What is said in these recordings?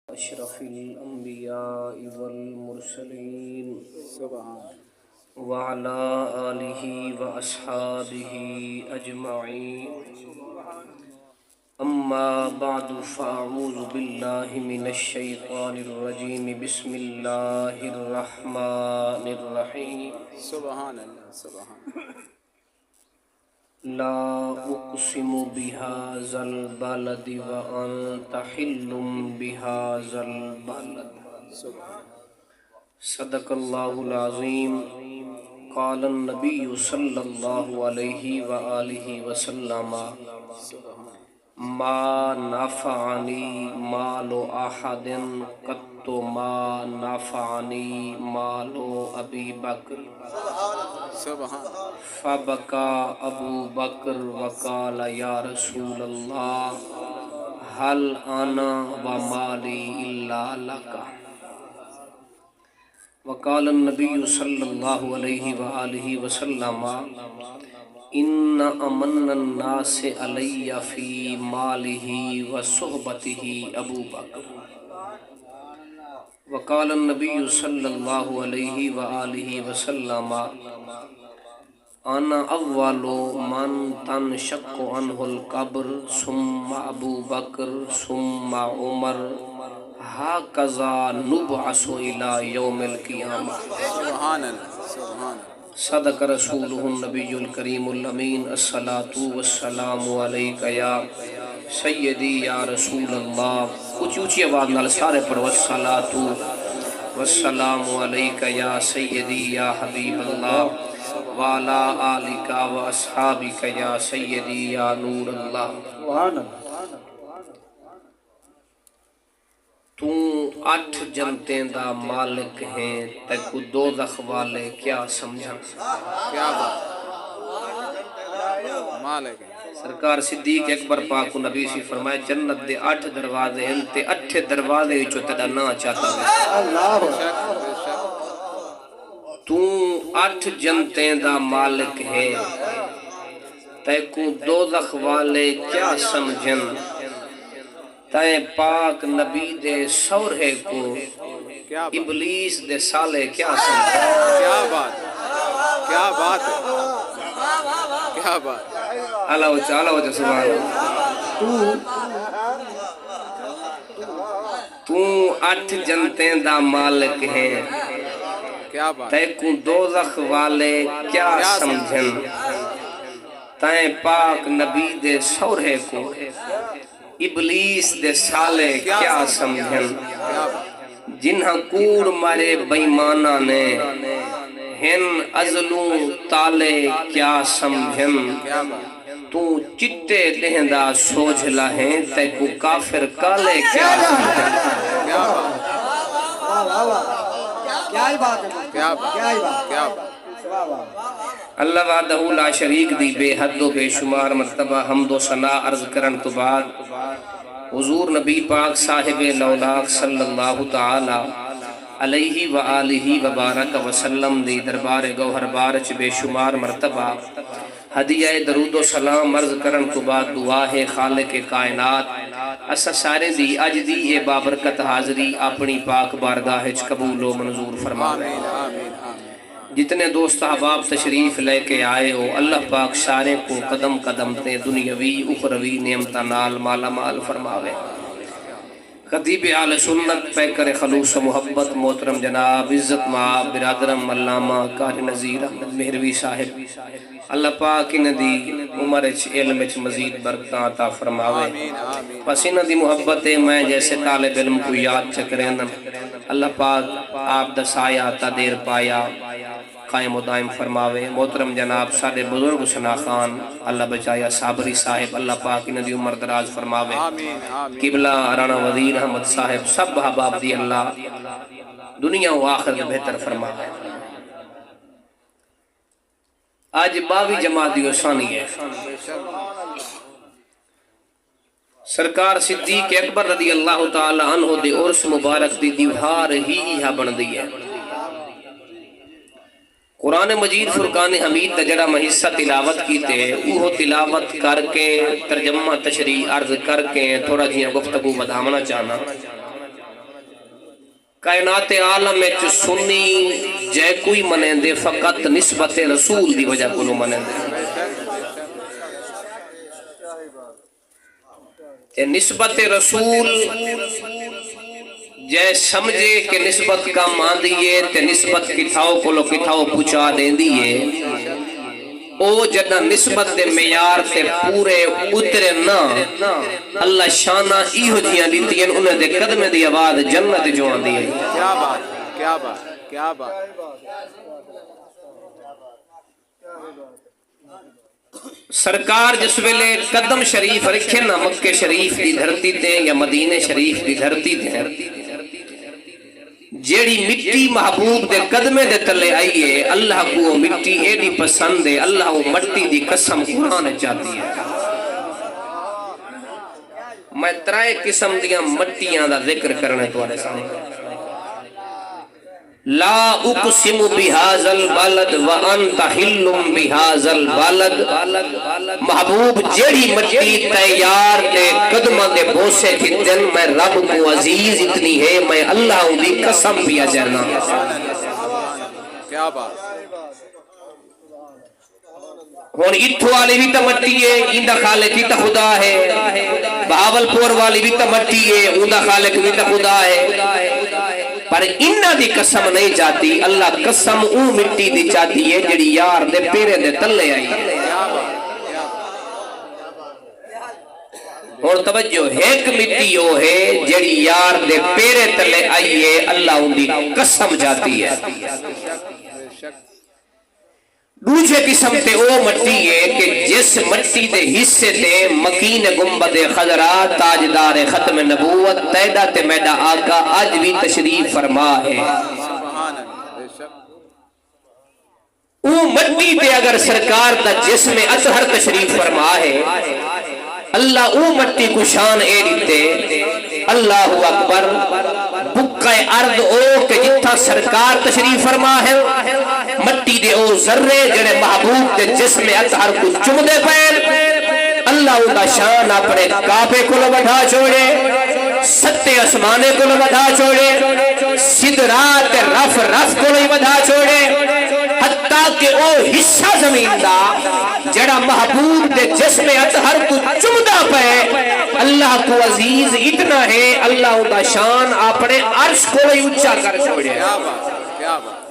أشرف الأنبياء والمرسلين وعلى آله وأصحابه أجمعين أما بعد فأعوذ بالله من الشيطان الرجيم بسم الله الرحمن الرحيم سبحان اللہ سبحان لا أقسم بهذا البلد وأنت حل بهذا البلد صدق الله العظيم قال النبي صلى الله عليه وآله وسلم ما نفعني مال أحد قط ما نفعني مال أبي بكر سبحان فبكى أبو بكر وقال يا رسول الله هل أنا ومالي إلا لك وقال النبي صلى الله عليه وآله وسلم إن أمن الناس علي في ماله وصحبته أبو بكر وقال النبي صلى الله عليه وآله وسلم أنا أول من تنشق عنه القبر ثم أبو بكر ثم عمر هكذا نبعث إلى يوم القيامة سبحان اللہ سبحان صدق رسوله النبي الكريم الأمين الصلاة والسلام عليك يا سيدي يا رسول الله کچھ اونچی آواز نال سارے پر والصلاة والسلام عليك يا سيدي يا حبيب الله وعلى آلك وأصحابك يا سيدي يا نور الله سبحان اللہ تو 8 جنتیں دا مالک ہیں تکو دوزخ والے کیا سمجھن کیا بات مالک ہے سرکار صدیق اکبر پاک کو نبی سی فرمائے جنت دے 8 دروازے ہیں تے 8 دروازے جو تیرا نا چاہتا ہے بے شک بے شک تو 8 جنتیں دا مالک ہے تکو دوزخ والے کیا سمجھن تائیں پاک نبی دے سورے کو کیا بات ابلیس دے سالے کیا سمجھن کیا بات کیا بات ہے کیا بات اللہ وجہ سبحان اللہ تو 8 جنتیں دا مالک ہیں کیا بات تیکو دوزخ والے کیا سمجھن تائیں پاک نبی دے سورے کو ابلیس دے سالے کیا سمجھن کیا بات جنہاں کوڑ مارے بیمانہ نے ہن ازلوں تالے کیا سمجھن کیا بات تو چٹے دہندہ سوجھ لہیں تیکو کافر کالے کیا سمجھن کیا بات کیا ہی بات ہے کیا بات کیا ہی بات کیا بات اللہ وحدہ لا شریک دی بے حد و بے شمار مرتبہ حمد و ثنا عرض کرن تو بعد حضور نبی پاک صاحب لولاک صلی اللہ تعالی علیہ وآلہ وبارک وسلم دی دربار گوہر بارچ بے شمار مرتبہ ہدیہ درود و سلام عرض کرن تو بعد دعا ہے خالق کائنات اسا سارے دی اج دی یہ بابرکت حاضری اپنی پاک بارگاہچ قبول و منظور فرمائے آمین آمین آمین جتنے دوست احباب تشریف لے کے آئے ہو اللہ پاک سارے کو قدم قدم تے دنیاوی اخروی نعمتہ نال مالا مال فرماوے خطیب آل سنت پیکر خلوص و محبت محترم جناب عزت معاب برادرم علامہ قاری نذیر احمد مہروی صاحب اللہ پاک انہ دی عمرچ علمچ مزید برکتاں عطا فرماوے آمین آمین پس انہ دی محبت میں جیسے طالب علم کو یاد چکرین اللہ پاک آپ دا سایہ تا دیر پایا قائم و دائم فرماوے محترم جناب سارے بزرگ سنا خان اللہ بچایا صابری صاحب اللہ پاک انہ دی عمر دراز فرماوے آمین آمین قبلہ رانا وزیر احمد صاحب سب حباب دی اللہ دنیا و آخر بہتر فرماوے آج 22 جمادی ثانی ہے سرکار صدیق اکبر رضی اللہ تعالی عنہ دے عرس مبارک دی دیوار ہی بن دی ہے قرآن مجید فرقان حمید دا جڑا میں حصہ تلاوت کیتے وہ تلاوت کر کے ترجمہ تشریح عرض کر کے تھوڑا جیاں گفتگو بدھامنا چاہنا کائنات عالم میں سنی جے کوئی منے دے فقط نسبت رسول دی وجہ کو منے دے نسبت رسول جے سمجھے کہ نسبت کا مان دیئے تے نسبت کتھاؤ کو لو کتھاؤ پوچھا دیں دیئے او جدہ نسبت دے معیار تے پورے اترے نا اللہ شانہ ایہو جیاں لیتی ہیں انہیں دے قدمے دی آواز جنت جو آن دیئے کیا بات کیا بات کیا بات سرکار جس ویلے قدم شریف رکھے نا مکہ شریف دی دھرتی تے یا مدینہ شریف دی دھرتی تے جیڑی مٹی محبوب دے قدمے دے تلے آئیے اللہ کو مٹی ایڈی پسند ہے اللہ وہ مٹی دی قسم قرآن چاہتی ہے میں ترائے قسم دیاں مٹیاں دا ذکر کرنے توارے سامنے لا اقسم بهذا البلد وانت حل بهذا البلد محبوب جیڑی مٹی تیار دے قدمہ دے بوسے جتن میں رب کو عزیز اتنی ہے میں اللہ دی قسم بھی اجرنا کیا بات ہون اتھو والی بھی تا مٹی ہے اندہ خالق بھی تا خدا ہے بہاول پور والی بھی تا مٹی ہے اندہ خالق بھی تا خدا ہے پر انہ دی قسم نہیں چاہتی اللہ قسم او مٹی دی چاہتی ہے جڑی یار دے پیرے دے تلے آئی ہے اور توجہ ایک مٹی ہو ہے جڑی یار دے پیرے تلے آئی ہے اللہ ان دی قسم چاہتی ہے دوسرے قسم تے او مٹی ہے کہ جس مٹی دے حصے تے مکین گنبد خضرا تاجدار ختم نبوت تیدہ تے میڈا آقا آج بھی تشریف فرما ہے او مٹی تے اگر سرکار دا جسم اطہر تشریف فرما ہے اللہ او مٹی کو شان اے دیتے اللہ اکبر بکہ ارد او کہ جتھا سرکار تشریف فرما ہے مٹی دے او ذرے جڑے محبوب دے جسم اطہر کو چم دے پیر اللہ او دا شان اپنے کعبے کو بڑھا چھوڑے ستے اسمانے کو بڑھا چھوڑے سدرات رف رف کو بڑھا چھوڑے حتیٰ کہ او حصہ زمین دا جڑا محبوب دے جسم اطہر کو چم دا پہ اللہ کو عزیز اتنا ہے اللہ او دا شان اپنے عرش کو اونچا کر چھوڑے کیا بات کیا بات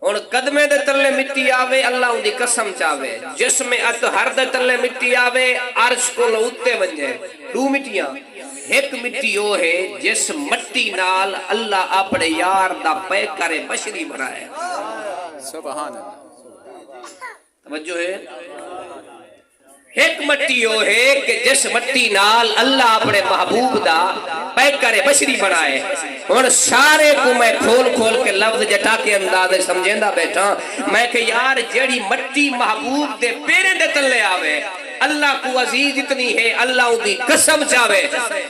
اور قدمے دے تلے مٹی آوے اللہ ان دی قسم چاہوے جسم اطہر دے تلے مٹی آوے عرش کو لوتے بن جائے دو مٹیاں ایک مٹی ہو ہے جس مٹی نال اللہ اپنے یار دا پے کرے بشری بنائے سبحان اللہ توجہ ہے ایک مٹی ہو ہے کہ جس مٹی نال اللہ اپنے محبوب دا پیک کرے بشری بنائے اور سارے کو میں کھول کھول کے لفظ جٹا کے اندازے سمجھیندہ بیٹھا میں کہ یار جیڑی مٹی محبوب دے پیرے دے تلے آوے اللہ کو عزیز اتنی ہے اللہ ان دی قسم چاہوے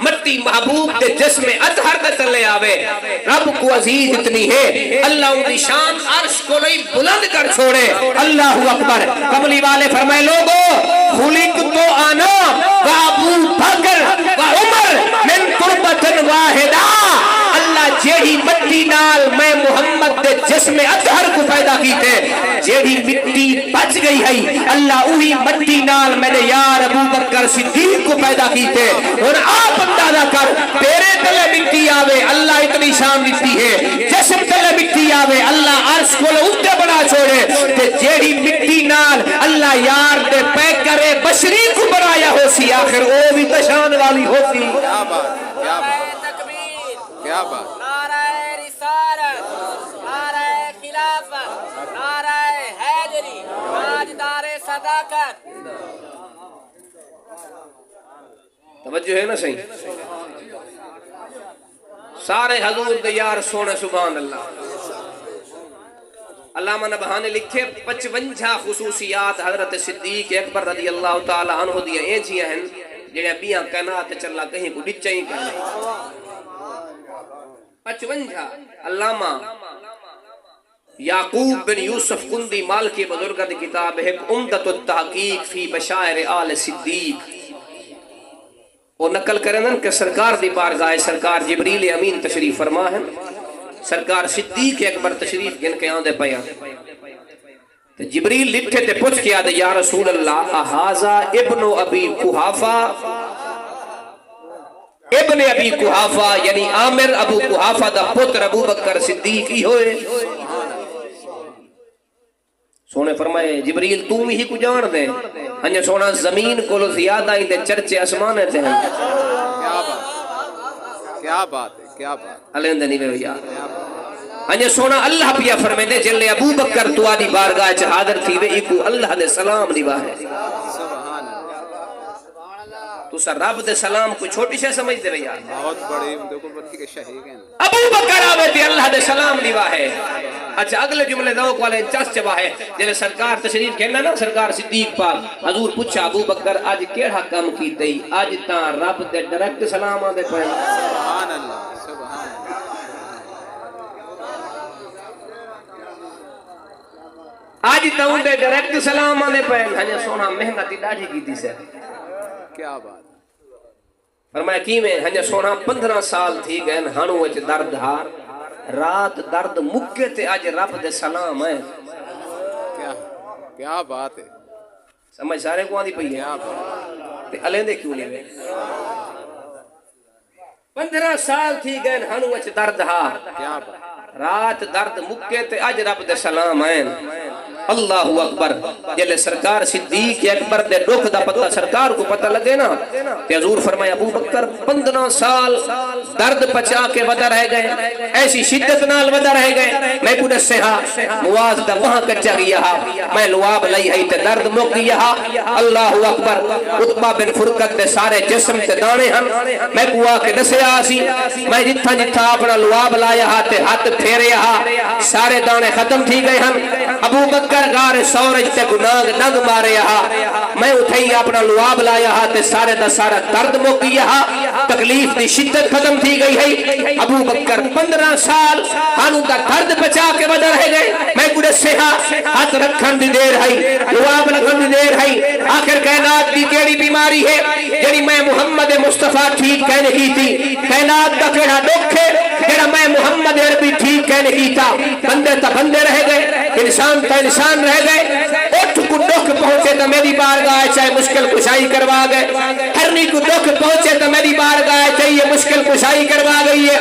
مٹی محبوب دے جسم اطہر دے تلے آوے رب کو عزیز اتنی ہے اللہ ان دی شان عرش کو لئی بلند کر چھوڑے اللہ اکبر قبلی والے فرمائے لوگو خلق تو آنا و ابو بکر و عمر من قربت واحدہ اللہ جیڑی مٹی نال میں محمد دے جسم اطہر کو پیدا کیتے جیڑی مٹی بچ گئی ہے اللہ وہی مٹی نال میں نے یار ابو بکر صدیق کو پیدا کیتے اور آپ اندازہ کر تیرے تلے مٹی آوے اللہ اتنی شان دیتی ہے جسم تلے مٹی آوے اللہ عرش کو اونچا بنا چھوڑے تے جیڑی مٹی نال اللہ یار دے پیک کرے بشری کو بنایا ہو سی آخر او بھی تشان والی ہوتی کیا بات کیا بات کیا بات نعرہ رسالت نعرہ خلافت نعرہ حیدری تاجدار صداقت توجہ ہے نا صحیح سارے حضور دے یار سونے سبحان اللہ علامہ نبہانے لکھے 55 خصوصیات حضرت صدیق اکبر رضی اللہ تعالی عنہ دیا اینچیاں ہیں جنہیں بیاں کہنات چلا کہیں کو ڈچہ ہی کرنے 55 علامہ یعقوب بن یوسف کندی مالکی بزرگت کتاب ہے عمدۃ التحقیق فی بشائر آل صدیق وہ نقل کریں کہ سرکار دی بارگاہ سرکار جبریل امین تشریف فرما ہے، سرکار صدیق اکبر تشریف گن کے آندے پیا، تو جبریل لٹھے تے پوچھ کے آدھے یا رسول اللہ احاذا ابن ابی قحافہ، ابن ابی قحافہ یعنی عامر ابو قحافہ دا پتر ابو بکر صدیق ہی ہوئے؟ سونے فرمائے جبریل تم ہی کو جان دے، ہنجے سونا زمین کو زیادہ ہی دے چرچے اسمانے تے ہیں۔ کیا بات ہے، کیا بات علیہ دنی میں ہویا ہنجے سونا اللہ پیا فرمائے دے جلے ابو بکر تو آدھی بارگاہ چھ حاضر تھی وے ایکو اللہ دے سلام دیوا ہے۔ سبحان اللہ، تو سر رب دے سلام کو چھوٹی سے سمجھ دے بھیا، بہت بڑی دیکھو بڑی کے شہید ہیں۔ ابو بکر آوے تے اللہ دے سلام دیوا ہے۔ اچھا اگلے جملے دوک والے چس چبا ہے جلے سرکار تشریف کہنا نا سرکار صدیق پاک حضور پوچھا ابو بکر آج کیڑا کام کیتے ہی؟ آج تاں رب دے ڈائریکٹ سلام آدے پائے۔ سبحان اللہ، سبحان اللہ، آج تاں دے ڈائریکٹ سلام آدے پائے۔ ہنجے سونا محنت ڈاڑھی کیتی سے، کیا بات، فرمایا کی میں ہنجے سونا 15 سال تھی گئے ہنو وچ درد ہار، رات درد مکے تے آج رب دے سلام ہے۔ کیا بات ہے، سمجھ سارے کو آدھی پئی ہے؟ کیا بات، تے علیندے کیوں نہیں گئے؟ 15 سال تھی گئے ہنو وچ درد ہار، کیا بات، رات درد مکے تے آج رب دے سلام ہے۔ اللہ اکبر، جلے سرکار صدیق اکبر دے دکھ دا پتہ سرکار کو پتہ لگے نا کہ حضور فرمایا ابو بکر 15 سال درد پچا کے ودا رہ گئے، ایسی شدت نال ودا رہ گئے، میں پورے سے ہاں مواز دا وہاں کچا گیا ہاں، میں لواب لئی ہے تے درد مک گیا ہاں۔ اللہ اکبر، عتبہ بن فرقت دے سارے جسم تے دانے ہن، میں پوا کے دسے آسی، میں جتھا جتھا اپنا لواب لایا ہاں تے ہاتھ پھیرے ہاں سارے دانے ختم تھی گئے ہن۔ ابو بکر گار سورج تے گناہ نگ مارے ہاں، میں اٹھائی اپنا لواب لایا ہاں تے سارے دا سارا درد مک گیا ہاں، تکلیف دی شدت ختم تھی گئی ہے۔ ابو بکر 15 سال ہانو دا درد بچا کے ودا رہ گئے، میں پورے سے ہاں ہاتھ رکھن دی دیر ہے، لواب لگن دی دیر ہے۔ آخر کائنات دی کیڑی بیماری ہے جڑی میں محمد مصطفیٰ ٹھیک کہنے کی تھی؟ کائنات دا کیڑا دکھ ہے جڑا میں محمد عربی ٹھیک کہنے کی تھا؟ بندے تا بندے رہ گئے، انسان تا انسان رہ گئے، اٹھ کو دکھ پہنچے تو میری بارگاہ چاہے مشکل کشائی کروا گئے، ہرنی کو دکھ پہنچے تو میری بارگاہ چاہیے مشکل کشائی کروا گئی ہے،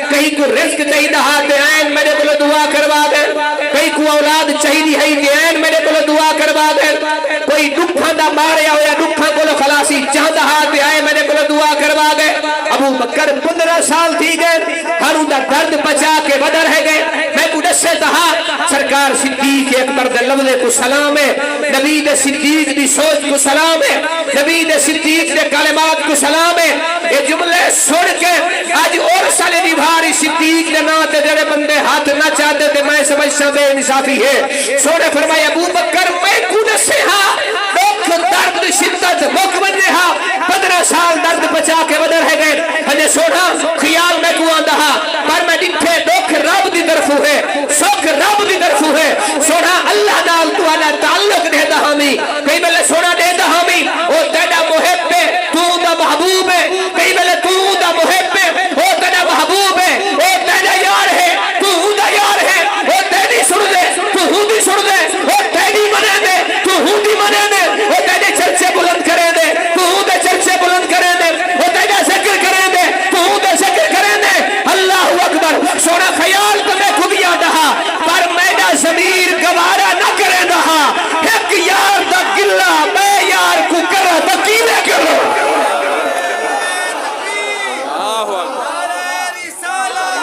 کہیں کو رزق چاہیے ہاتھ عین میرے کو دعا کروا گئے، کہیں کو اولاد چاہیے ہے کہ عین میرے کو دعا کروا گئے، کوئی دکھاں دا ماریا ہویا دکھاں کو خلاصی چاہتا ہاتھ آئے میرے کو دعا کروا گئے۔ ابو بکر 15 سال تھی گئے، ہروں دا درد بچا کے ودا رہ گئے، میں کو دسے تہا سرکار صدیق اکبر دے لفظ کو سلام ہے، نبی دے صدیق دی سوچ کو سلام ہے، نبی دے صدیق دے کلمات کو سلام ہے۔ یہ جملے سن کے آج اور سالے دی بھاری صدیق دے ناتے جڑے بندے ہاتھ نہ چاہتے تھے میں سمجھتا بے انصافی ہے۔ سونے فرمایا ابو بکر میں کو دسے ہاں دکھ درد شدت مک بندے ہاں 15 سال درد بچا کے ودا رہ گئے، ہنے سونا خیال میں کو آندہ ہاں پر میں ڈٹھے دکھ رب دی طرفو ہے، سکھ رب دی طرفو ہے، سونا اللہ نال تو اللہ تعلق دے دا ہمیں، کئی بلے سونا دے دا ہمیں، او تیڑا محب ہے تو دا محبوب ہے، کئی بلے تو دا محب ہے او تیڑا محبوب ہے، او تیڑا یار ہے تو دا یار ہے، او تیڑی سن دے تو ہوں دی سن دے، او تیڑی منے دے تو ہوں دی منے دے، او تیڑے چرچے بلند کرے دے تو ہوں دے چرچے بلند کرے دے، او تیڑا ذکر کرے دے تو ہوں دے ذکر کرے دے۔ اللہ اکبر، سونا خیال تمہیں کبھیا دہا پر میڈا ضمیر گوارا نہ کرے دہا، ایک یار دا گلہ میں یار کو کرا تکیلے کرو۔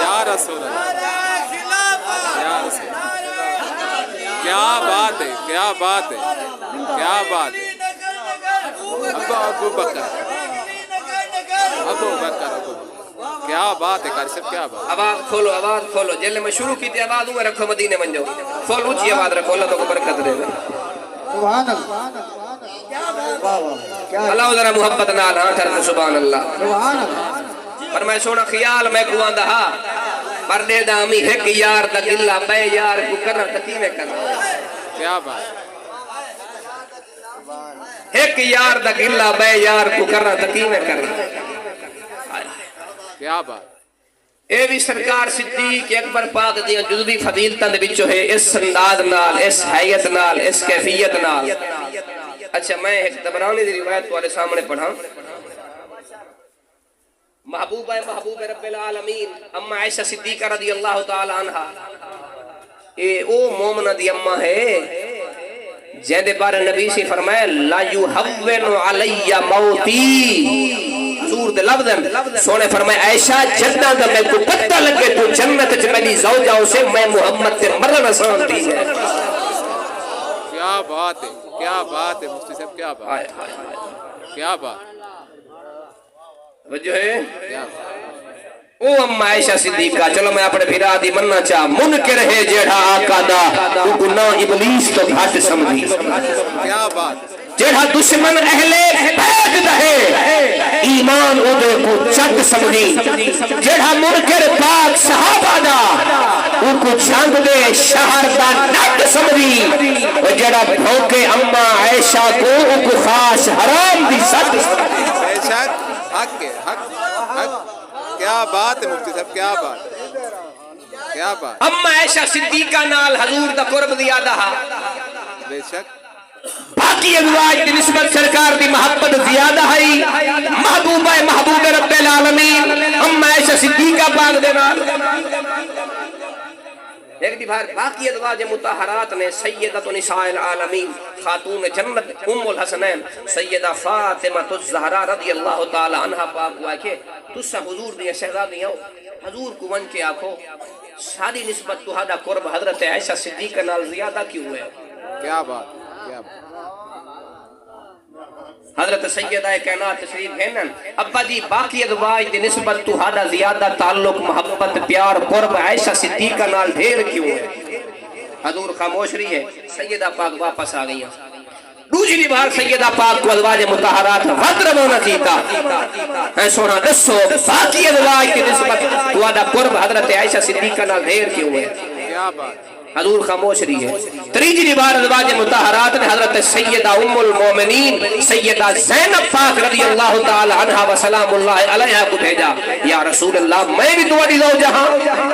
یا رسول اللہ، یا رسول اللہ، کیا بات ہے، کیا بات ہے، کیا بات ہے، ابو بکر، ابو بکر، کیا بات ہے، کارشب کیا بات، آواز کھولو، آواز کھولو، جلے میں شروع کی تھی آواز ہوئے رکھو مدینے من جاؤ، فول اونچی آواز رکھو، اللہ تو کو برکت دے گا۔ سبحان اللہ، اللہ ذرا محبت نال ہاں ٹھر سبحان اللہ۔ سبحان اللہ، پر میں سونا خیال میں کو آندہ ہاں پر دے دا ہمیں ایک یار دا گلہ بے یار کو کرنا تکیوے کرنا، کیا بات، ایک یار دا گلہ بے یار کو کرنا تکیوے کرنا۔ کیا بات اے بھی سرکار صدیق اکبر پاک دیاں جزوی فضیلتاں دے وچوں ہے، اس انداز نال، اس حیت نال، اس کیفیت نال۔ اچھا میں ایک طبرانی دی روایت تمہارے سامنے پڑھاں۔ محبوبہ محبوب رب العالمین اما عائشہ صدیقہ رضی اللہ تعالی عنہ، اے او مومنہ دی اما ہے جہاں دے بارے نبی سے فرمایا لا یحون علی موتی، حضور دے لفظ سونے فرمایا عائشہ جنہ دا میں کو پتہ لگے تو جنت چ میری زوجہ سے میں محمد تے مرن آسان دی ہے۔ کیا بات ہے، کیا بات ہے مفتی صاحب، کیا بات، کیا بات، وجہ ہے کیا بات۔ او اما عائشہ صدیقہ، چلو میں اپنے بھرا دی مننا چاہ، منکر ہے جیڑا آقا دا تو گناہ ابلیس تو گھٹ سمجھی، کیا بات، جیڑا دشمن اہل بیت دہے ایمان او دے کو چٹ سمجھی، جیڑا منکر پاک صحابہ دا او کو جنگ دے شہر دا نٹ سمجھی، اور جیڑا بھوکے اما عائشہ کو او کو خاص حرام دی سٹ سمجھی۔ بے شک حق ہے، حق حق، کیا بات ہے مفتی صاحب، کیا بات، کیا بات، اما عائشہ صدیقہ نال حضور دا قرب زیادہ ہا، بے شک باقی ازواج کی نسبت سرکار دی محبت زیادہ ہے، محبوبہ محبوب رب العالمین اما عائشہ صدیقہ پاک دے نال۔ ایک دی بار باقی ازواج مطہرات نے سیدۃ نساء العالمین خاتون جنت ام الحسنین سیدہ فاطمہ الزہرا رضی اللہ تعالی عنہ پاک ہوا کہ تسا حضور دی شہزادیاں ہو، حضور کو ون کے آکھو ساری نسبت تہاڈا قرب حضرت عائشہ صدیقہ نال زیادہ کیوں ہے؟ کیا بات، کیا بات، حضرت سیدہ کائنات تشریف گھنن ابا جی باقی ازواج دی نسبت تہاڈا زیادہ تعلق محبت پیار قرب عائشہ صدیقہ نال ڈھیر کیوں ہے؟ حضور خاموش رہی ہے، سیدہ پاک واپس آ گئی ہیں۔ دوسری بار سیدہ پاک کو ازواج مطہرات وقت رونا کیتا اے سونا دسو باقی ازواج دی نسبت تہاڈا قرب حضرت عائشہ صدیقہ نال ڈھیر کیوں ہے؟ کیا بات، حضور خاموش رہی ہے۔ تیسری بار ازواج مطہرات نے حضرت سیدہ ام المومنین سیدہ زینب پاک رضی اللہ تعالی عنہ وسلام اللہ علیہ کو بھیجا، یا رسول اللہ میں بھی تمہاری زوجہ ہاں،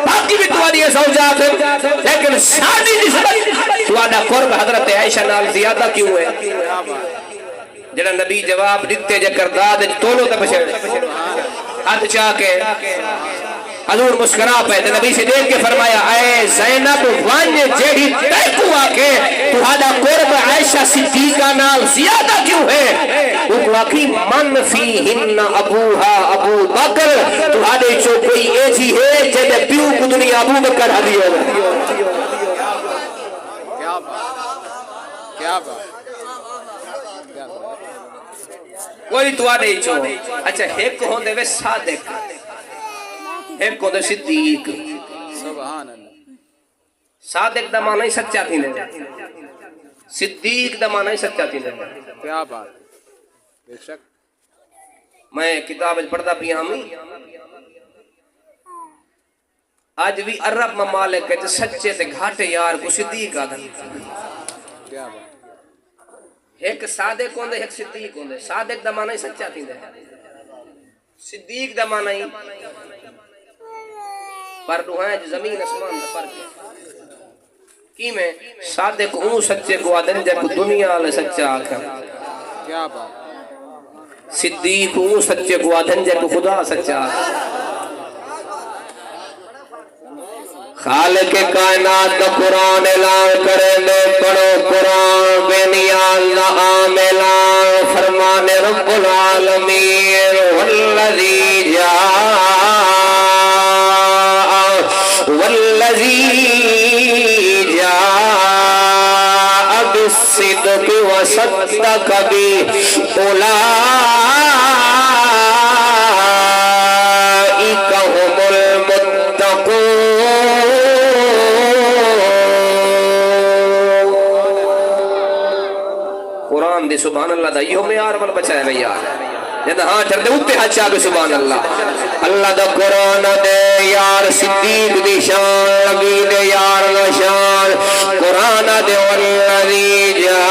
باقی بھی تمہاری زوجات ہیں، لیکن ساری نسبت تمہارا قرب حضرت عائشہ نال زیادہ کیوں ہے؟ جڑا نبی جواب دیتے جے کرداد تولو تے بچے ہاتھ چاہ کے حضور مسکرا پہ نبی سے دیکھ کے فرمایا اے زینب وان جیڑی تیکو آکے تہاڈا قرب عائشہ صدیقہ نال زیادہ کیوں ہے؟ وہ واقعی من فیہن ابوہا ابو بکر تہاڈے چو کوئی ایسی ہے جے پیو کو دنیا ابو بکر ہدی ہو۔ کیا بات، کیا بات، کوئی تہاڈے چو اچھا ایک ہوندے وے صادق، ایک ہوندے صدیق۔ سبحان اللہ، صادق دا معنی سچا تھیندے، صدیق دا معنی سچا تھیندے۔ کیا بات، بے شک میں کتاب پڑھتا پیا ہمیں آج بھی عرب ممالک کے سچے تے گھاٹے یار کو صدیق آدھا، کیا بات، ایک صادق ہوندے ایک صدیق ہوندے۔ صادق دا معنی سچا تھیندے، صدیق دا معنی پر دوہاں زمین اسمان دا فرق ہے۔ کی میں صادق ہوں سچے کو آدھن جب دنیا والے سچا آکھا، کیا بات، صدیق ہوں سچے کو آدھن جب خدا سچا آکھا۔ خالق کائنات کا قرآن اعلان کرے لے پڑھو قرآن بے نیاز نہ عام اعلان فرمان رب العالمین والذی جاء بالصدق وصدق به اولئک هم المتقون۔ قرآن دے سبحان اللہ دا یہ معیار ول بچائے میں یار جد ہاں چڑھتے اتے ہاتھ چاہ کے سبحان اللہ اللہ دا قرآن دے یار صدیق دی شان لگی دے یار نشان قرآن دے والذی جاء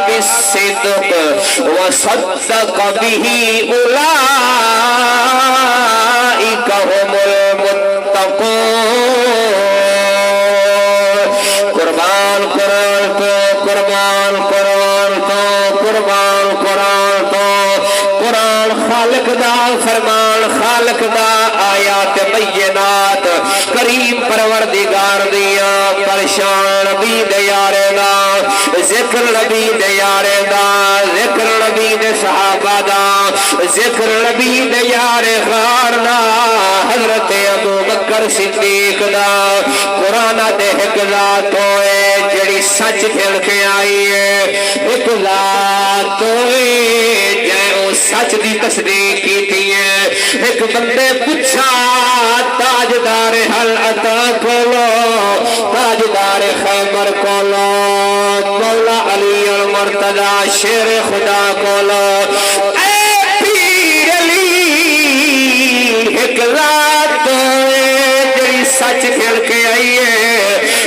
بالصدق وصدق به أولئك هم المتقون قربان قرآن تو قربان قرآن تو قربان قرآن تو قرآن خالق دا فرمان خالق دا آیات بینات کریم پروردگار دیا پرشان نبی دے یارے دا ذکر نبی دے یارے دا ذکر نبی دے صحابہ دا ذکر نبی دے یارے غار دا حضرت ابو بکر صدیق دا قرآن دے ایک ذات ہوئے جڑی سچ پھر کے آئی ہے ایک ذات ہوئے جائے سچ دی تصدیق کی تھی ہے ایک بندے پوچھا تاجدار حل عطا کولو تاجدار خیبر کولو مولا علی المرتضی شیر خدا کولو اے پیر علی ایک ذات ہوئے جی سچ پھر کے آئی ہے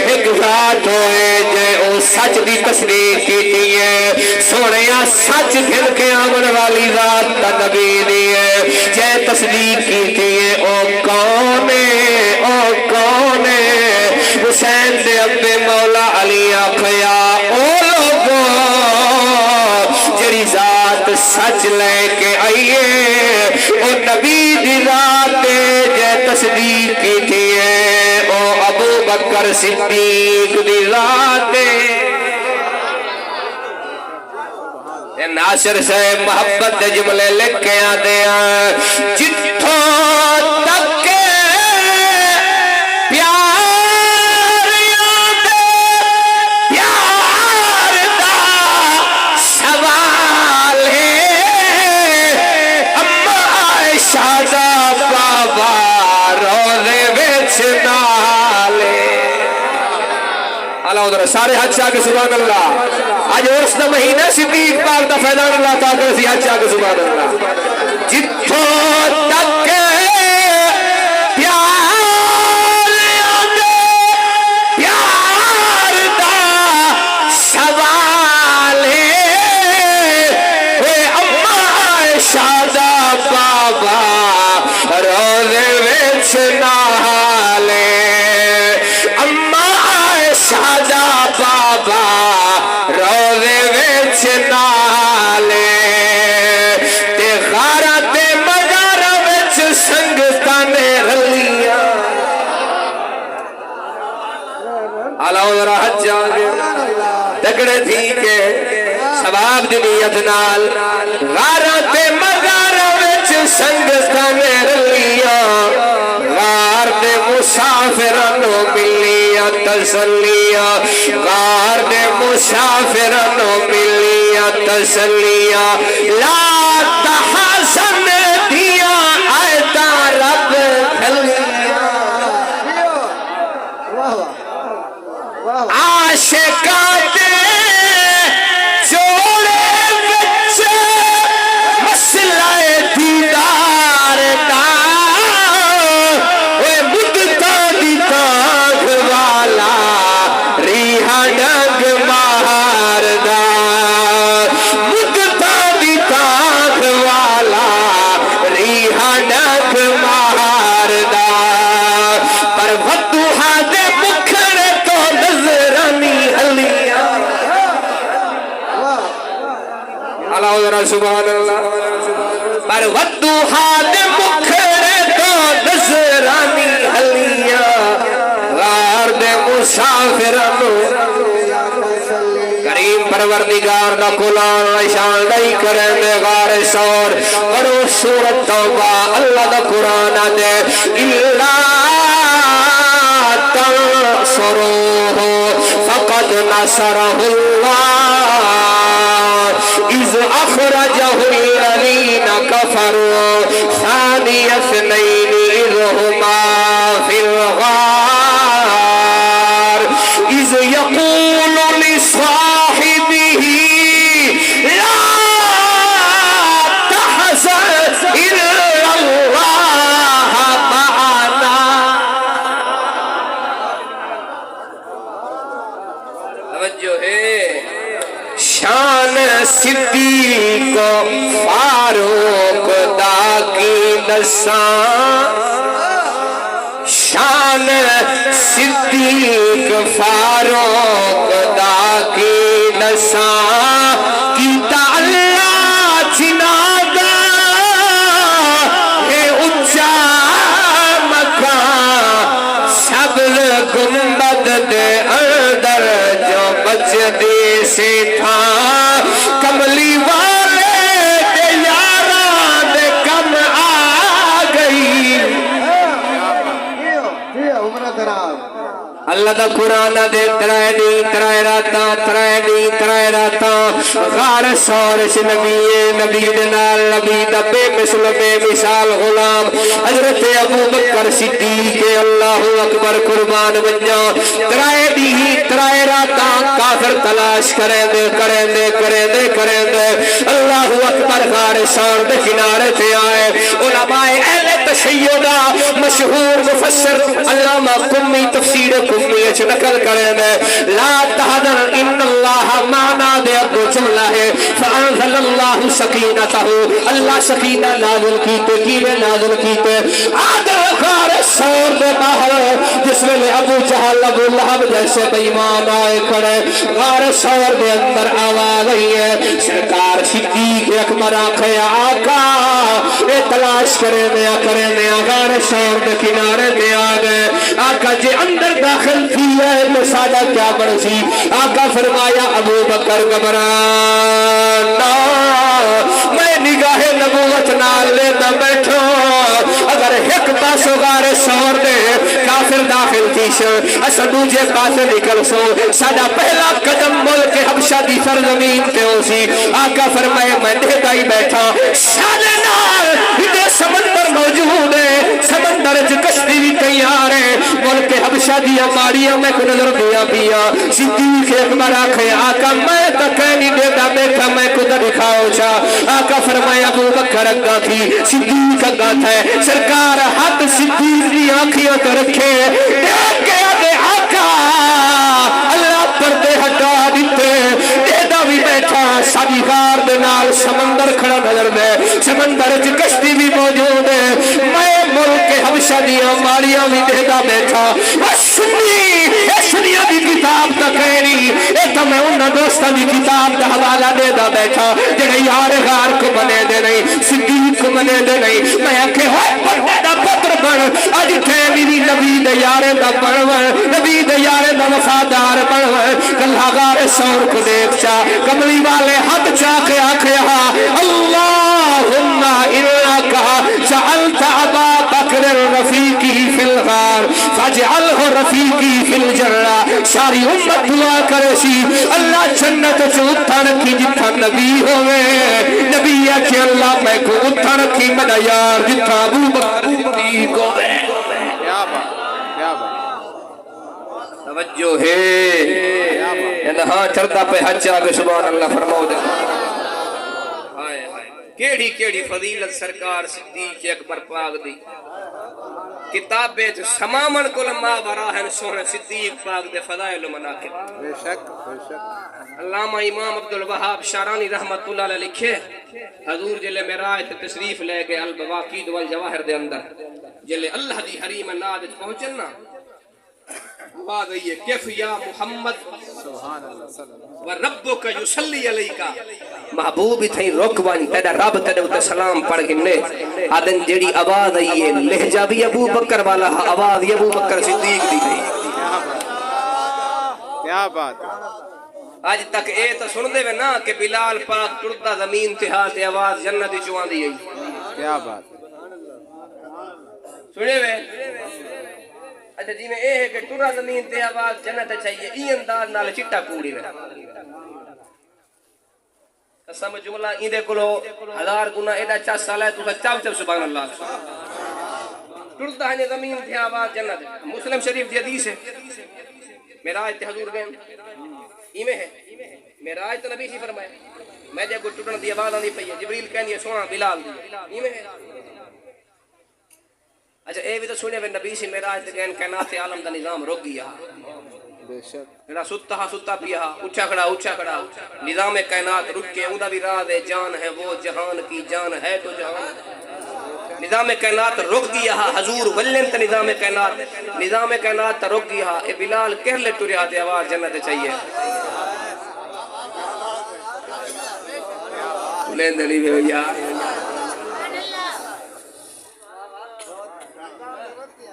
ایک ذات ہوئے جے او سچ دی تصدیق کی تھی ہے سونیا سچ پھر کے آمن والی ذات تا نبی دی ہے جے تصدیق کی تھی ہے او کون ہے حسین دے ابے مولا علی آخیا او لوگوں جڑی ذات سچ لے کے آئیے او نبی دی ذات جے تصدیق کی تھی ہے او ابو بکر صدیق دی ذات ناصر سے محبت دے جملے لکھ کے آتے ہیں جتھوں تک پیار یادے پیار دا سوال ہے اما عائشہ دا بابا روزے وچ نالے اللہ ادھر سارے حج آگے سبحان اللہ آج عرس دا مہینہ صدیق پاک دا فیضان اللہ تعالیٰ سی حج آگے سبحان اللہ جتھوں تک پیار یادے پیار دا سوال ہے اے اما عائشہ دا بابا روزے وچ نالے اما عائشہ دا بابا روزے وچ نالے تے غارہ تے مغارہ وچ سنگتاں نے رلیاں اللہ ذرا حج آگے تکڑے تھی کہ ثواب دی نیت نال غارہ تے مغارہ وچ سنگتاں نے رلیاں غار دے مسافرانو ملیا تسلیا غار دے مسافرانو ملیا تسلیا لا تحزن دیا آیتا رب کھلیا عاشقات جوڑے وچ مسئلہ دیدار دا سبحان اللہ پر ودوحا دے مکھڑے تو نظرانی حلیاں غار دے مسافرانو کریم پروردگار دا قرآن نشان نہیں کریں دے غار سور کرو سورت توبہ اللہ دا قرآن دے اللہ تنصروہ فقد نصرہ اللہ إذ أخرجه الذين كفروا ثاني اثنين إذ هما في الغار إذ يقول لصاحبه لا تحزن إن الله معنا توجہ ہے شان صدیق فاروق دا کی دساں شان صدیق فاروق دا کی دساں کیتا اللہ چنادا اے اچا مکان سبز گنبد دے اندر جو بچ دی سے تھا کملی والے دے یاران دے کم آ گئی عمر دراز اللہ دا قرآن دے ترائے دی ترائے راتاں غار سورش نبی دنال نبی دا بے مثل بے مثال غلام حضرت ابو بکر صدیق اللہ اکبر قربان بنجا ترائے راتاں کافر تلاش کریں دے اللہ اکبر غار سور دے کنارے تھے آئے علماء اہل تشیدہ مشہور مفسر علامہ قمی تفسیر قمی اچھ نکل کریں دے لا تحضر ان اللہ معنا دے ابو جملہ ہے فانزل اللہ سکینتہ اللہ سکینہ نازل کیتے آدھر غار سور دے باہر جس میں ابو جہل ابو لہب جیسے بیمان آئے کھڑے غار سور دے اندر آواز آئی ہے سرکار صدیق اکبر آنکھیں آقا اے تلاش کریں دیا غار سور دے کنارے دے آگئے آقا جے اندر داخل تھی ہے مسادہ کیا برسی آقا فرمایا ابو بکر گبرانا میں نگاہ نبوت نال لیتا بیٹھو اگر ایک پاس غار سور دے کافر داخل تھی شو اسا دوجے پاس نکل سو سادہ پہلا قدم ملک حبشہ دی سرزمین تے ہو سی آقا فرمایا میں دیتا ہی بیٹھا سادہ نال ہدے سمندر موجود ہے سمندر کشتی بھی تیار ہے ملک حبشہ دیا ماریاں میں کو نظر دیا پیا صدیق اکبر آنکھیں آقا میں تکے نہیں دیتا بیٹھا میں کو دکھاؤ چا آقا فرمایا ابو بکر اگا تھی صدیق اگا تھا سرکار ہاتھ صدیق دی آنکھیوں تو رکھے دیکھ گیا دے آقا اللہ پردے ہٹا دیتے دیدہ بھی بیٹھا ساری غار دے نال سمندر کھڑا نظر دے سمندر کشتی بھی موجود ہے میں ملک حبشہ دیا ماریاں بھی دیدہ بیٹھا سنیا دی کتاب تک ہے نہیں ایتا میں انہا دوستہ دی کتاب دا حوالہ دے دا بیٹھا جنہیں یار غار کو بنے دے نہیں صدیق کو بنے دے نہیں میں اکھے ہوئے پڑھنے دا پتر بڑھ آج تیمیری نبی دے یارے دا پڑھوڑ نبی دے یارے دا وفادار پڑھوڑ کلہ غار سور کو دیکھ چا کملی والے حد چا کے آکھے اللہم انکا جعلت عبا بکر رفیقی فی الغار فاجعلہ رفیقی فی الجرہ ساری امت دعا کرے سی اللہ جنت سے اتھا رکھی جتھا نبی ہوئے نبی ہے کہ اللہ میں کو اتھا رکھی مدہ یار جتھا ابو بکر صدیق ہوئے کیا بات توجہ ہے یہاں چردہ پہ حج آگے سبحان اللہ فرماؤ دے کیڑی فضیلت سرکار صدیق اکبر پاک دی کتابیں سمامن کو لما براہن سونے صدیق پاک دے فضائل و مناقب بے شک علامہ امام عبدالوہاب شارانی رحمت اللہ علیہ لکھے حضور جلے معراج تشریف لے گئے البواقید والجواہر دے اندر جلے اللہ دی حریم نادج پہنچنا آواز آئیے کیف یا محمد وربک یصلی علیکا محبوب تھیں رکوان تیرا رب تیرے سلام پڑھ گنے آدن جیڑی آواز آئیے لہجہ بھی ابو بکر والا آواز ابو بکر صدیق دی گئی کیا بات آج تک اے تو سن دے نا کہ بلال پاک ٹرتا زمین تہات آواز جنت چوان دی گئی کیا بات سنے وے اچھا جی میں اے ہے کہ ٹرا زمین تے آواز جنت چاہیے ای انداز نال چٹا کوڑی میں قسم جملہ ایندے کلو 1000 گنا ایڈا 4 سال ہے تو چاو سبحان اللہ ٹرتا ہے زمین تے آواز جنت مسلم شریف دی حدیث ہے معراج تے حضور گئے ایویں ہے معراج تے نبی سی فرمایا میں جے کو ٹرن دی آواز آندی پئی ہے جبریل کہندی ہے سونا بلال دی ایویں ہے اچھا اے بھی تو سنے نبی سی معراج تے گئے کائنات عالم دا نظام رک گیا بے شک جڑا ستا پیا اچھا کھڑا نظام کائنات رک کے اوندا بھی راز ہے جان ہے وہ جہان کی جان ہے تو جہان نظام کائنات رک گیا حضور ولن تے نظام کائنات رک گیا اے بلال کہہ لے ٹریا تے آواز جنت چاہیے لین دلی بھیا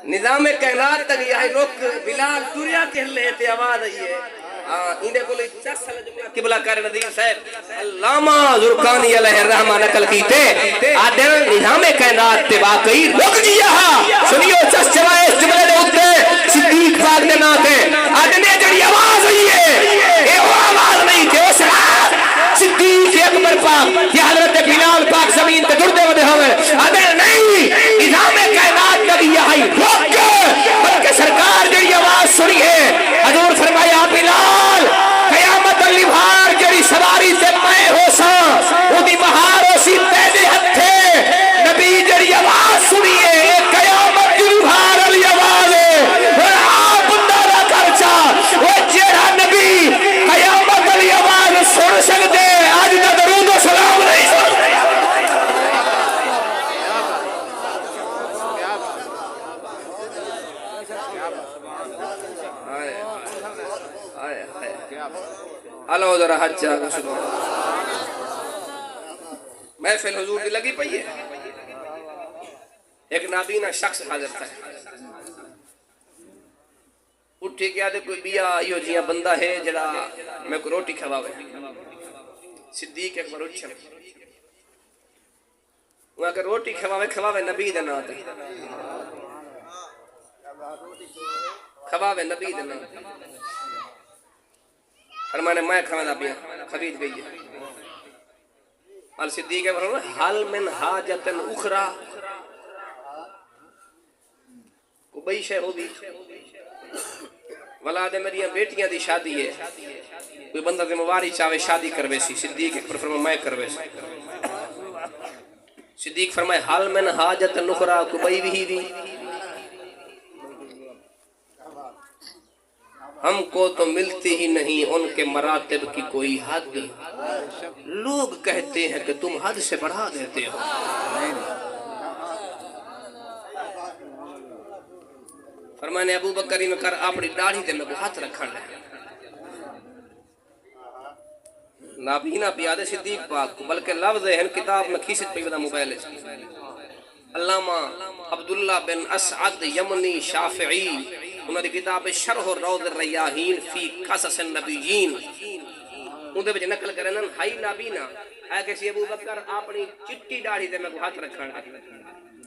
نظام کائنات تک یہ رک بلال ٹریا کہہ لے تے آواز آئی ہے اندے کو چسل جملہ قبلہ کر نظیر صاحب علامہ زرقانی علیہ الرحمہ نقل کیتے آدھر نظام کائنات تے واقعی رک گیا سنیو چس چلائے اس جملے دے اتے صدیق پاک دے ناتے آدھنے جڑی آواز ہوئی ہے اے وہ آواز نہیں تھے اس رات صدیق اکبر پاک یا حضرت بلال پاک زمین تے جڑتے ہوئے ہوئے آدھر نہیں نظام کائنات تک یہ رک بلکہ سرکار جڑی آواز سنی ہے حضور فرمایا بلال قیامت علی بھار جڑی سواری سے میں ہو سا اُدھی مہار ہو سی پیدے ہتھے نبی جڑی آواز سنیے قیامت علی بھار علی آواز ہے اور آپ اندازہ کرچا وہ جڑا نبی قیامت علی آواز سن سکتے آج نہ درود و سلام نہیں سن اللہ ذرا حج جاگا سبحان محفل حضور دی لگی پئی ہے ایک نابینا شخص حاضر تھا اٹھے کیا دے کوئی بیا ایو جیاں بندہ ہے جڑا میں کو روٹی کھواوے صدیق اکبر اٹھے وہ اگر روٹی کھواوے نبی دے نام تے کھواوے نبی دے نام فرمانے میں کھانا پیا خرید گئی ہے صدیق ہے فرمانے حل من حاجت اخرى کو بئی شے ہو بھی ولاد میری بیٹیاں دی شادی ہے کوئی بندہ ذمہ واری چاہے شادی کروے سی صدیق اکبر فرمایا میں کروے سی صدیق فرمایا حل من حاجت اخرى کو بئی بھی ہم کو تو ملتی ہی نہیں ان کے مراتب کی کوئی حد لوگ کہتے ہیں کہ تم حد سے بڑھا دیتے ہو فرمانے ابو بکری میں کر اپنی داڑھی تے میں کو ہاتھ رکھن لے نابینا پیادے صدیق پاک کو بلکہ لفظ ہے کتاب میں کھیست پہ بدا موبائل ہے علامہ عبداللہ بن اسعد یمنی شافعی انہوں نے کتاب شرح روض الریاحین فی قصص النبیین انہوں نے نقل کرنا ہائی نابینا آگے سی ابو بکر اپنی چٹی داڑھی تے میں کو ہاتھ رکھن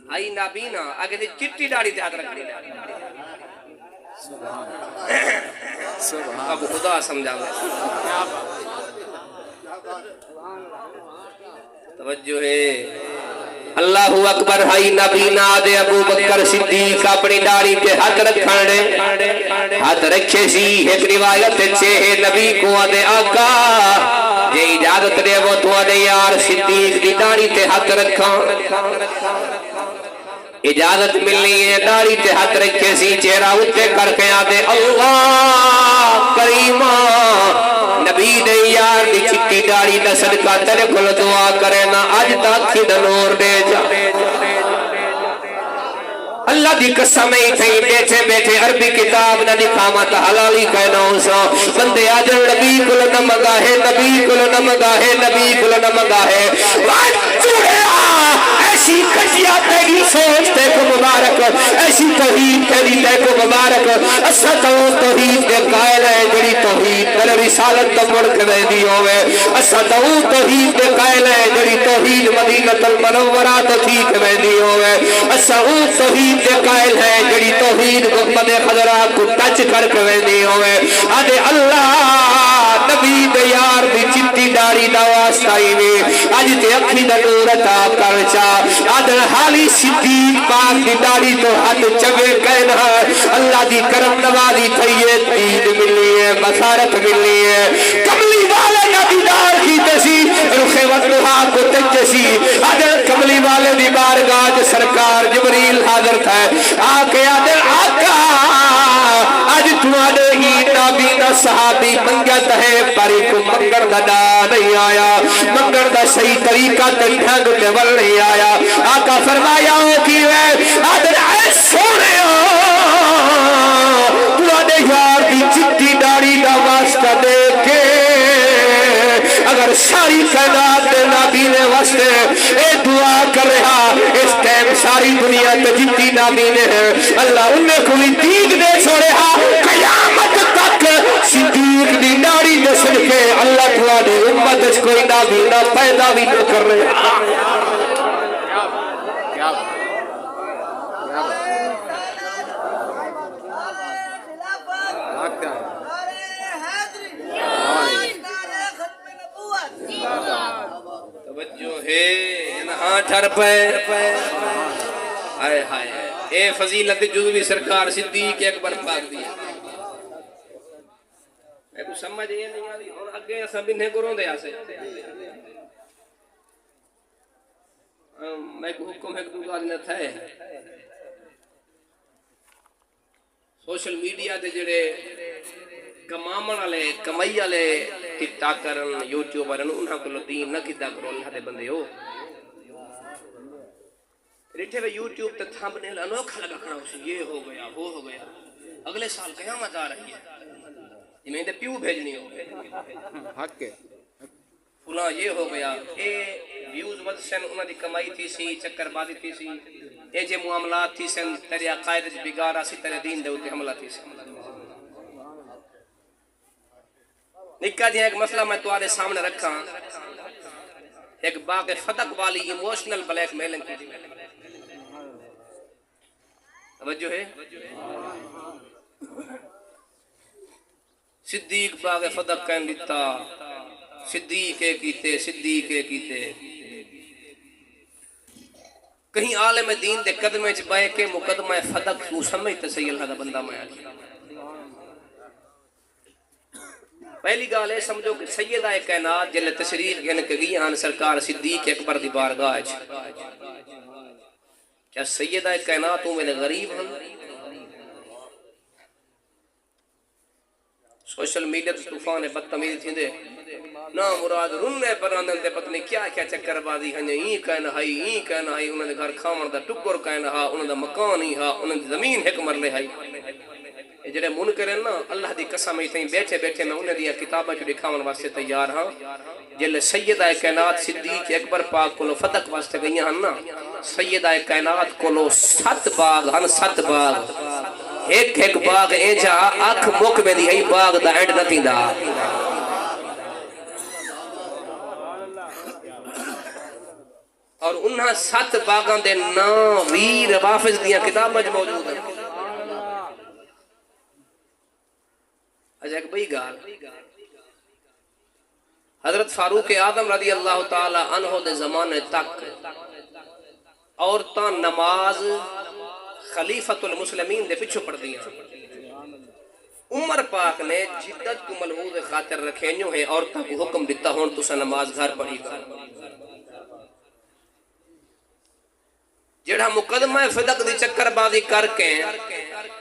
ہائی نابینا آگے سی چٹی داڑھی تے ہاتھ رکھن اب خدا سمجھاوے توجہ ہے اللہ اکبر ہائی نبینا دے ابو بکر صدیق اپنی داڑھی تے ہاتھ رکھنے ہاتھ رکھے سی ایک روایت چھے نبی کو دے آقا جے اجازت دے وہ تو دے یار صدیق دی داڑھی تے ہاتھ رکھاں اجازت ملنی ہے داڑھی تے ہاتھ رکھے سی چہرہ اٹھے کر کے آدھے اللہ کریمہ نبی دے یار دی چھٹی داڑھی دا صدقہ تیرے کھل دعا کرے نا آج تک ہی دنور دے جا اللہ دی قسم ہی تھی بیٹھے عربی کتاب نہ دکھاما تا حلالی کہنا اسا بندے آجر نبی کل نہ مگا ہے نبی کل نہ مگا ہے نبی کل نہ مگا ہے ایسی کٹیا تیری سوچ تے کو مبارک ایسی توحید تیری تے کو مبارک اسا توحید کے قائل ہے جڑی توحید تیرے رسالت تو پڑھ کے دے دی ہوئے اسا توحید کے قائل ہے جڑی توحید مدینہ المنورہ تو ٹھیک دے دی ہوئے اسا توحید کے قائل ہے جڑی توحید محمد خضرہ کو ٹچ کر کے دے دی ہوئے آدھے اللہ نبی دے یار دی چٹی داڑھی دا واسطہ ہی وے آج تے اکھی دا نور عطا کر چا آدھر حالی صدیق پاک دی داڑھی تو ہاتھ چگے کہنا ہے اللہ دی کرم نوازی تھئیے دین ملی ہے مسارت ملی ہے کملی والے نبی دار کی تسی رخ وطلحہ کو تجسی آدھر کملی والے دی بارگاہ سرکار جبریل حاضر تھا آکے آدھر آقا آج تمہارے ہی نبی دا صحابی منگت ہے پر ایک منگڑ دا ڈا نہیں آیا منگڑ دا صحیح طریقہ تے ڈھنگ تے ول نہیں آیا آقا فرمایا کی وے آدھر اے سونے تواڈے یار دی چٹی داڑھی دا واسطہ دے کے اگر ساری کائنات دے نبی نے واسطے اے دعا کر رہا اس ٹائم ساری دنیا تے جتنی نبی نے ہے اللہ انہیں کوئی دیگ دے چھوڑا قیامت تک صدیق دی داڑھی دے صدقے اللہ تواڈی امت وچ کوئی نبی نہ پیدا بھی نہ کر رہا توجہ ہے انہاں ٹھر پے ہائے ہائے اے فضیلت جزوی سرکار صدیق اکبر پاک دی میں کو سمجھ یہ نہیں آ رہی اور اگے اساں بننے کو روندے آسے میں کو حکم ہے کہ گل نہ تھے سوشل میڈیا دے جڑے کمامن والے کمائی والے ٹک ٹاک کرن یوٹیوبر انہاں کو دین نہ کیتا کرو اللہ دے بندے ہو ریٹھے وے یوٹیوب تے تھمبنیل انوکھا لگا کھڑا ہو یہ ہو گیا وہ ہو گیا اگلے سال قیامت آ رہی ہے میں تے پیو بھیجنی ہو حق ہے فلاں یہ ہو گیا اے ویوز ود سن انہاں دی کمائی تھی سی چکر بازی تھی سی اے جے معاملات تھی سن تیرے عقائد وچ بگاڑا سی تیرے دین دے اوتے حملہ تھی سی نکا جی ایک مسئلہ میں تمہارے سامنے رکھا ایک باغ فتق والی ایموشنل بلیک میلنگ کی توجہ ہے صدیق باغ فتق کہن دیتا صدیق کیتے صدیق کیتے کہیں عالم دین دے قدمے چ بے کے مقدمہ فتق تو سمجھتے سیل دا بندہ میں آ پہلی گال ہے سمجھو کہ سیدہ کائنات جلے تشریف گھن کے گئی ہن سرکار صدیق اکبر دی بارگاہ وچ کیا سیدہ کائنات میں غریب ہن سوشل میڈیا تے طوفان بدتمیزی تھیندے نا مراد رنے پراندن تے پتہ نہیں کیا کیا چکر بازی ہن ای کہنا ہے انہاں دے گھر کھاون دا ٹکر کہنا ہا انہاں دا مکان ہی ہا انہاں دی زمین ایک مرلے ہے جڑے منکر ہیں نا اللہ دی قسم ایتھیں بیٹھے بیٹھے میں انہاں دی کتاباں چ دکھاون واسطے تیار ہاں جلے سیدہ کائنات صدیق اکبر پاک کولو فتق واسطے گئیاں ہن نا سیدہ کائنات کولو 7 باغ ہن 7 باغ ایک ایک باغ اے جا اکھ مک میں دی ای باغ دا اینڈ نہ تھیندا اور انہاں 7 باغاں دے نام ویر حافظ دیاں کتاباں وچ موجود ہیں اچھا ایک بھئی گال حضرت فاروق اعظم رضی اللہ تعالی عنہ دے زمانے تک عورتاں نماز خلیفۃ المسلمین دے پیچھے پڑھ دیاں عمر پاک نے جدت کو ملحوظ خاطر رکھینیوں ہیں عورتاں کو حکم دیتا ہوں تسا نماز گھر پڑھی کر جڑا مقدمہ فدق دی چکر بازی کر کے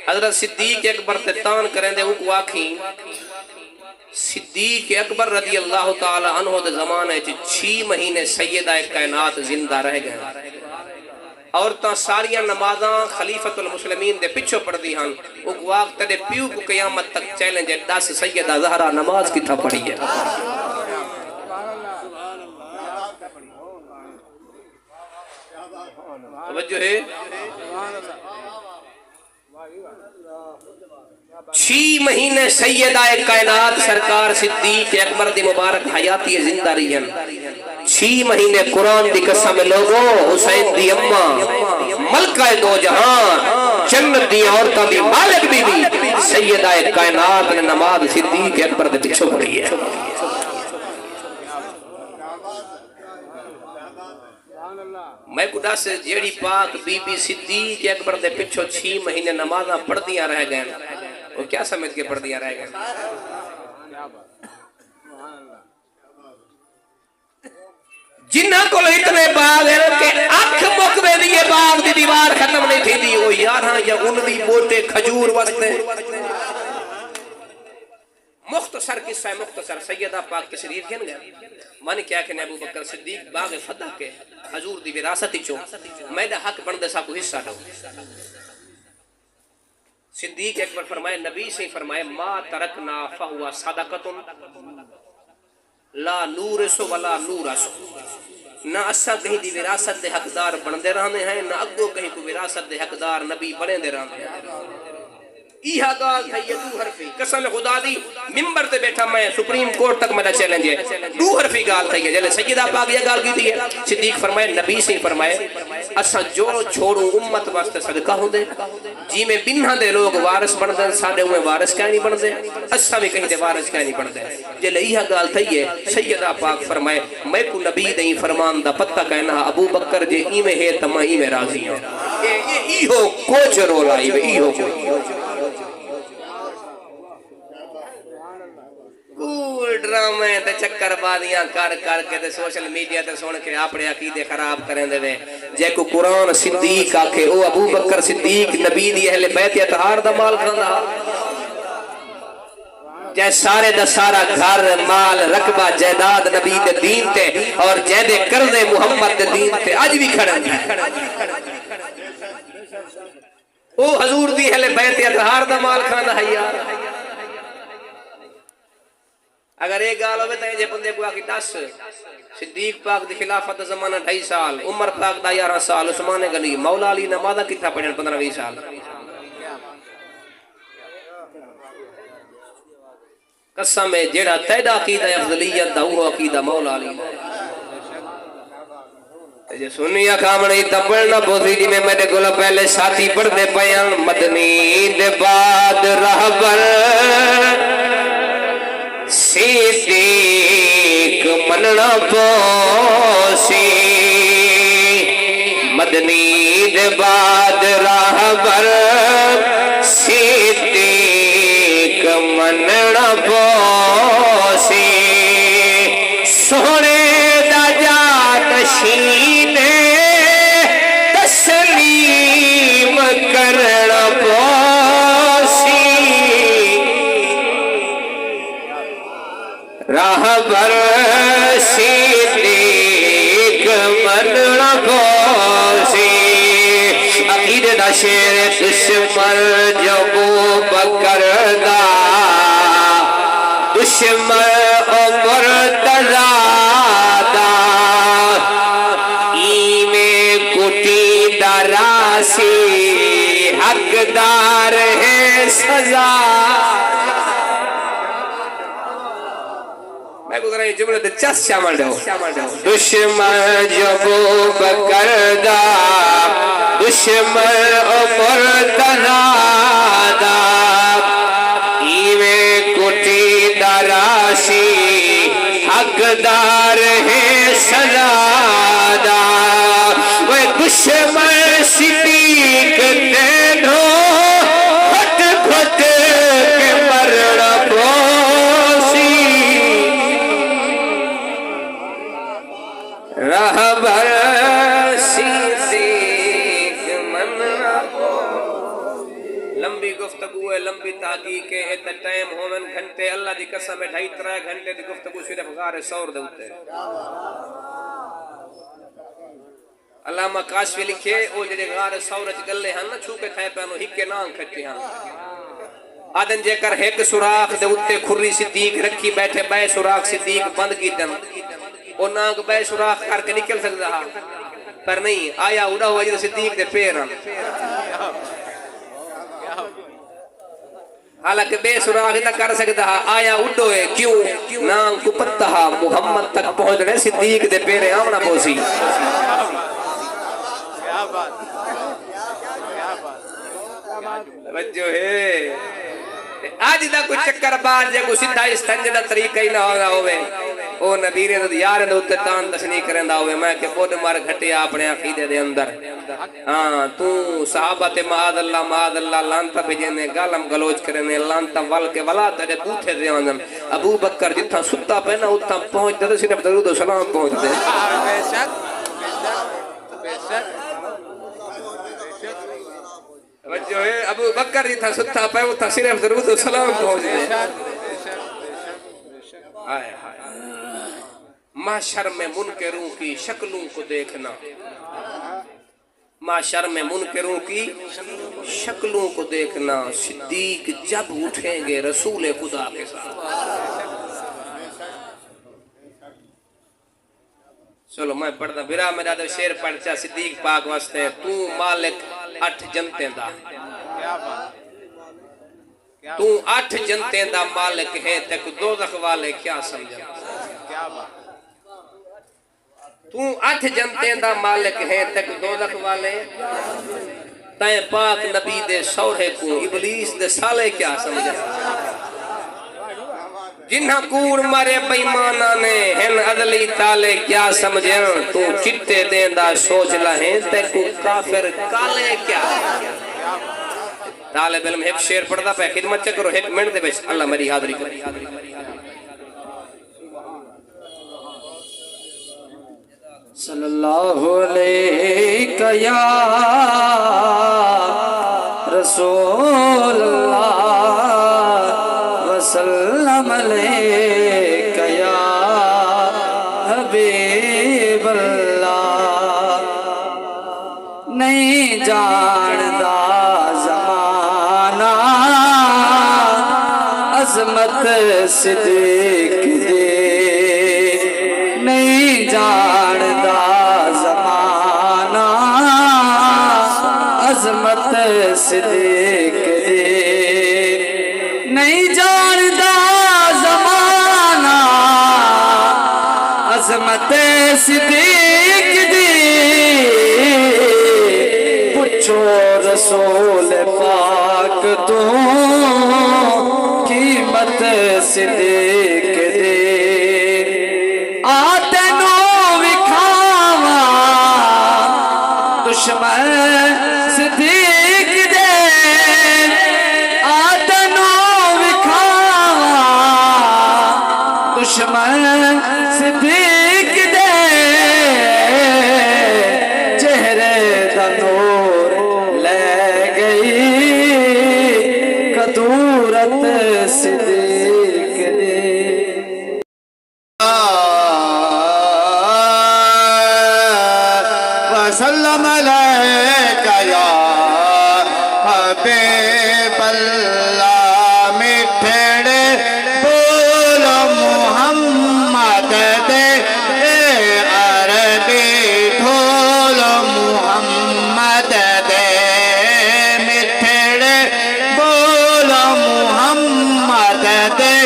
حضرت صدیق اکبر تے تان کریں دے وہ آکھیں صدیق اکبر رضی اللہ تعالی عنہ دے زمانے 6 مہینے سیدہ کائنات زندہ رہ گئے عورتاں ساریاں نمازاں خلیفۃ المسلمین دے پیچھے پڑھ دی ہن وہ وقت تے پیو کو قیامت تک چیلنج ہے 10 سیدہ زہرا نماز کتھا پڑھی ہے توجہ ہے 6 مہینے سیدہ کائنات سرکار صدیق اکبر دی مبارک حیاتی زندہ رہی ہیں 6 مہینے قرآن دی قسم لوگوں حسین دی اماں ملکہ دو جہان جنت دی عورتاں دی مالک بی بی سیدہ کائنات نے نماز صدیق اکبر دے پیچھے پڑھی ہے میں خدا سے جیڑی پاک بی بی صدیق اکبر دے پچھو 6 مہینے نمازاں پڑھ دیا رہ گئے وہ کیا سمجھ کے پڑھ دیا رہ گئے جنہ کو اتنے باغ ہے کہ اکھ مقبے دیئے باغ دی دیوار ختم نہیں تھی دی وہ یارہاں یا ان دی بوٹے کھجور وستے مختصر قصہ ہے، مختصر سیدہ پاک تشریف کھن گئے من کیا کہ ابو بکر صدیق باغ فتح کے حضور دی وراثت چوں میرا حق بندے سا کو حصہ دو. صدیق اکبر فرمائے نبی سے فرمائے ما ترکنا فہوا صدقۃ لا نورث ولا نورث. نہ اسا کہیں دی وراثت دے حقدار بندے رہنے ہیں، نہ اگو کہیں کو وراثت دے حقدار نبی بنے دے رہنے ہیں. ایہا گال تھا یہ 2 حرفی قسم خدا دی ممبر تے بیٹھا میں سپریم کورٹ تک میرا چیلنج ہے 2 حرفی گال تھا یہ جلے سیدہ پاک یہ گال کی تھی ہے. صدیق فرمائے نبی سے فرمائے اسا جو چھوڑو امت واسطے صدقہ ہوں دے جی میں بنہا دے لوگ وارث بن دے ساڑے ہوئے وارث کیا نہیں بن دے اسا بھی کہیں دے وارث کیا نہیں بن دے جلے ایہا گال تھا یہ سیدہ پاک فرمائے میں کو نبی دیں فرمان دا پتہ کہنا ابو بکر جے ای میں ہے تمہ ای میں راضی ہوں. ایہو کوچ رولا ایہو کوچ کول ڈرامے تے چکر بازیاں کر کر کے تے سوشل میڈیا تے سن کے اپنے عقیدے خراب کریں دے وے. جے کو قرآن صدیق آکھے او ابو بکر صدیق نبی دی اہل بیت اطہار دا مال کھاندا جے سارے دا سارا گھر مال رقبہ جائیداد نبی دے دین تے اور جے دے قرضے محمد دے دین تے اج بھی کھڑن او حضور دی اہل بیت اطہار دا مال کھاندا ہے یار. اگر ایک گال ہوئے تو یہ بندے کو آگی 10 صدیق پاک دی خلافت زمانہ 2.5 سال عمر پاک دا 11 سال عثمان غنی مولا علی نمازہ کتھا پڑھن 15-20 سال قسم ہے جیڑا تیدا عقیدہ افضلیت دا وہ عقیدہ مولا علی یہ سنیا کامنی تپڑنا بوزی جی میں میرے گلہ پہلے ساتھی پڑھ دے پیان مدنی دے بعد رہبر صدیق مننا پوسی مدنی دے بعد راہبر صدیق مننا پوسی سونے دا جانشین تسلیم کرنا پوسی راہبر صدیق مننا پوسی عقیدے دا شیر دشمن جو ابو بکر دا دشمن عمر تزا دا ایمیں کٹی دا راسی حقدار ہے سزا. میں گزرا یہ جملے دے چس شامل دو دشمن جو ابو بکر دا دشمن عمر تزا دا ایویں کٹی دا راشی حقدار ہے سزا دا. وہ دشمن صدیق تے دھو گھٹ گھٹ کے مرنا پوسی راہبر صدیق مننا پوسی. لمبی گفتگو ہے لمبی تحقیق ہے تے ٹائم ہوون گھنٹے اللہ دی قسم ہے 2.5-3 گھنٹے دی گفتگو صرف غار سور دے اوتے. علامہ کاشفی لکھے او جڑے غار سور وچ گلے ہن نا چھو کے تھے پانو ہکے نہ کھٹے ہن آدن جے کر ایک سوراخ دے اوتے کھری صدیق رکھی بیٹھے بے سوراخ صدیق بند کیتن او ناگ بے سوراخ کر کے نکل سکدا پر نہیں آیا اڑا ہوا جے صدیق دے پیر ہن حالانکہ بے سراغ تک کر سکتا آیا اڈو ہے کیوں نام کو پتہ محمد تک پہنچنے صدیق دے پیرے آمنا پوسی. توجہ ہے آج دا کوئی چکر باز جے کو سدھا استنجدہ طریقہ ہی نہ ہوگا ہوئے او نبی نے یار نے اوتے تان تشنی کرندا ہوئے میں کہ بود مار گھٹیا اپنے عقیدے دے اندر ہاں تو صحابہ تے معاذ اللہ لانتا بھیجنے گالم گلوچ کرنے لانتا ول کے ولا تے بوتھے دے اندر ابو بکر جتھا ستا پہنا اتھا پہنچ دے صرف درود و سلام پہنچ دے. بے شک توجہ ہے ابو بکر جتھا ستا پہ اتھا صرف درود و سلام پہنچ دے. آئے ہائے محشر میں منکروں کی شکلوں کو دیکھنا، محشر میں منکروں کی شکلوں کو دیکھنا، صدیق جب اٹھیں گے رسول خدا کے ساتھ۔ چلو میں پڑھتا برا میرا تو شیر پڑھتا صدیق پاک واسطے، تو مالک 8 جنتیں دا، تو 8 جنتیں دا مالک ہے تک دوزخ والے کیا سمجھا، تو 8 جنتیں دا مالک ہے تک دوزخ والے تائیں پاک نبی دے سوڑے کو ابلیس دے سالے کیا سمجھا، جنہاں کوڑ مارے بیمانہ نے ہن عدلی تالے کیا سمجھیں، تو چٹے دیندہ سوچ لہیں تے کو کافر کالے کیا۔ طالب علم ایک شیر پڑھتا پہ خدمت چکرو 1 منٹ دے بیش اللہ میری حاضری کرو۔ صلی اللہ علیہ یا رسول اللہ وسلم علیہ یا حبیب اللہ، نہیں جاندہ زمانہ عظمت صدیق دے، نہیں جاندہ زمانہ عظمت صدیق دے، نہیں جاندہ زمانہ عظمت صدیق دے، پوچھو رسول پاک تو قیمت صدیق دے، آتے نو وکھاوا دشمن صدیق دے، آتے نو وکھاوا دشمن صدیق دے، چہرے دا نور لے گئی کدورت صدیق دے۔ وسلم علیک یا حبیب اللہ، مٹھڑے بول محمد دے، عربی ڈھول محمد دے، مٹھڑے بول محمد دے،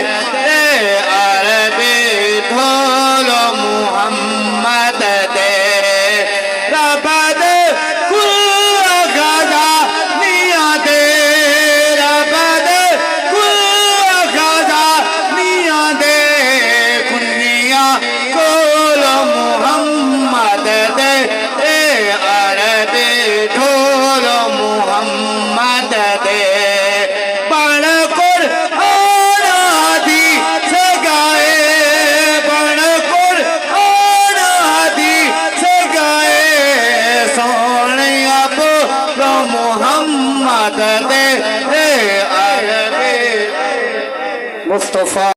عربی ڈھول محمد دے، رب دے کل غزہ نیا دے، رب دے کل غزہ نیا دے، کنیا کول محمد دے، عربی ڈھول محمد دے، بڑ قرآن دی سگائے، بڑ قرآن دی سگائے، سونیا بولو محمد دے، عربی مصطفیٰ